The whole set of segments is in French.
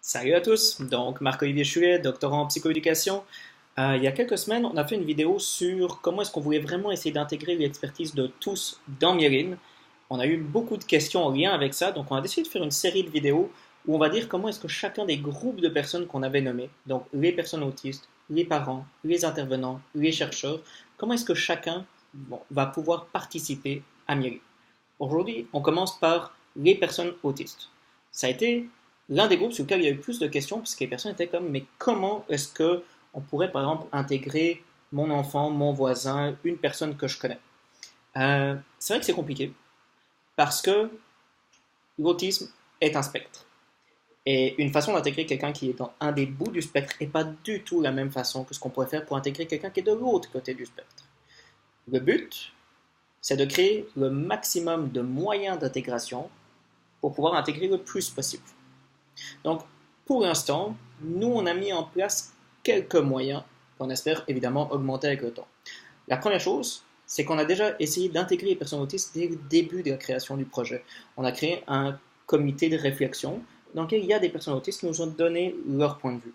Salut à tous, donc Marc-Olivier Chuet, doctorant en psychoéducation. Il y a quelques semaines, on a fait une vidéo sur comment est-ce qu'on voulait vraiment essayer d'intégrer l'expertise de tous dans Myelin. On a eu beaucoup de questions en lien avec ça, donc on a décidé de faire une série de vidéos où on va dire comment est-ce que chacun des groupes de personnes qu'on avait nommés, donc les personnes autistes, les parents, les intervenants, les chercheurs, comment est-ce que chacun va pouvoir participer à Myelin. Aujourd'hui, on commence par les personnes autistes. Ça a été l'un des groupes sur lequel il y a eu plus de questions, puisque les personnes étaient comme, mais comment est-ce que on pourrait par exemple intégrer mon enfant, mon voisin, une personne que je connais? C'est vrai que c'est compliqué, parce que l'autisme est un spectre. Et une façon d'intégrer quelqu'un qui est dans un des bouts du spectre n'est pas du tout la même façon que ce qu'on pourrait faire pour intégrer quelqu'un qui est de l'autre côté du spectre. Le but, c'est de créer le maximum de moyens d'intégration pour pouvoir intégrer le plus possible. Donc, pour l'instant, nous, on a mis en place quelques moyens qu'on espère évidemment augmenter avec le temps. La première chose, c'est qu'on a déjà essayé d'intégrer les personnes autistes dès le début de la création du projet. On a créé un comité de réflexion dans lequel il y a des personnes autistes qui nous ont donné leur point de vue.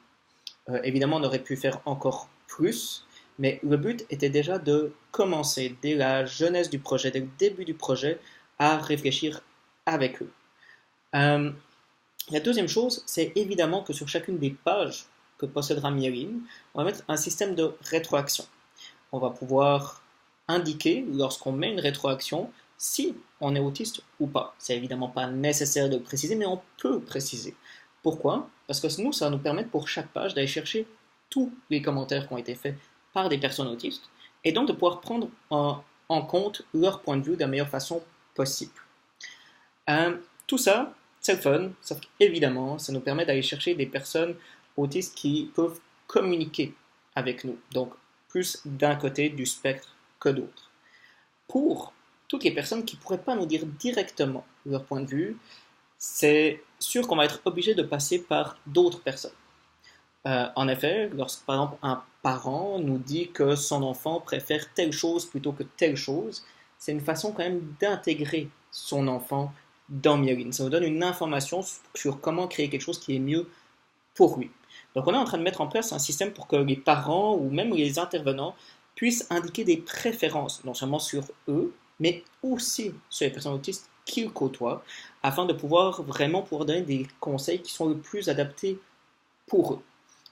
Évidemment, on aurait pu faire encore plus, mais le but était déjà de commencer dès la jeunesse du projet, dès le début du projet, à réfléchir avec eux. Euh, la deuxième chose, c'est évidemment que sur chacune des pages que possédera Myelin, on va mettre un système de rétroaction. On va pouvoir indiquer, lorsqu'on met une rétroaction, si on est autiste ou pas. C'est évidemment pas nécessaire de le préciser, mais on peut le préciser. Pourquoi? Parce que nous, ça va nous permettre pour chaque page d'aller chercher tous les commentaires qui ont été faits par des personnes autistes, et donc de pouvoir prendre en compte leur point de vue de la meilleure façon possible. Tout ça, c'est le fun, sauf qu'évidemment, ça nous permet d'aller chercher des personnes autistes qui peuvent communiquer avec nous, donc plus d'un côté du spectre que d'autre. Pour toutes les personnes qui ne pourraient pas nous dire directement leur point de vue, c'est sûr qu'on va être obligé de passer par d'autres personnes. En effet, lorsque par exemple un parent nous dit que son enfant préfère telle chose plutôt que telle chose, c'est une façon quand même d'intégrer son enfant dans Myelin. Ça nous donne une information sur comment créer quelque chose qui est mieux pour lui. Donc on est en train de mettre en place un système pour que les parents ou même les intervenants puissent indiquer des préférences, non seulement sur eux, mais aussi sur les personnes autistes qu'ils côtoient, afin de pouvoir vraiment pouvoir donner des conseils qui sont le plus adaptés pour eux.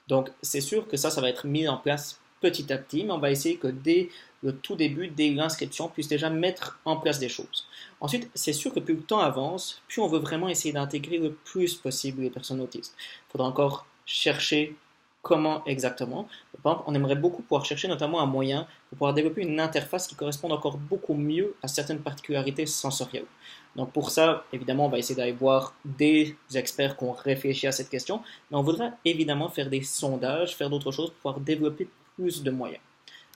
Donc, c'est sûr que ça va être mis en place petit à petit, mais on va essayer que dès le tout début, dès l'inscription, on puisse déjà mettre en place des choses. Ensuite, c'est sûr que plus le temps avance, plus on veut vraiment essayer d'intégrer le plus possible les personnes autistes. Il faudra encore chercher comment exactement. Par exemple, on aimerait beaucoup pouvoir chercher notamment un moyen pour pouvoir développer une interface qui corresponde encore beaucoup mieux à certaines particularités sensorielles. Donc pour ça, évidemment, on va essayer d'aller voir des experts qui ont réfléchi à cette question, mais on voudra évidemment faire des sondages, faire d'autres choses pour pouvoir développer plus de moyens.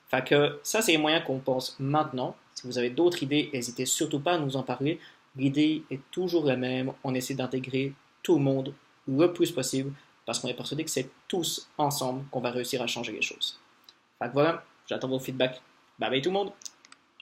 Fait que ça, c'est les moyens qu'on pense maintenant. Si vous avez d'autres idées, n'hésitez surtout pas à nous en parler. L'idée est toujours la même. On essaie d'intégrer tout le monde le plus possible parce qu'on est persuadé que c'est tous ensemble qu'on va réussir à changer les choses. Fait que voilà, j'attends vos feedbacks. Bye bye tout le monde!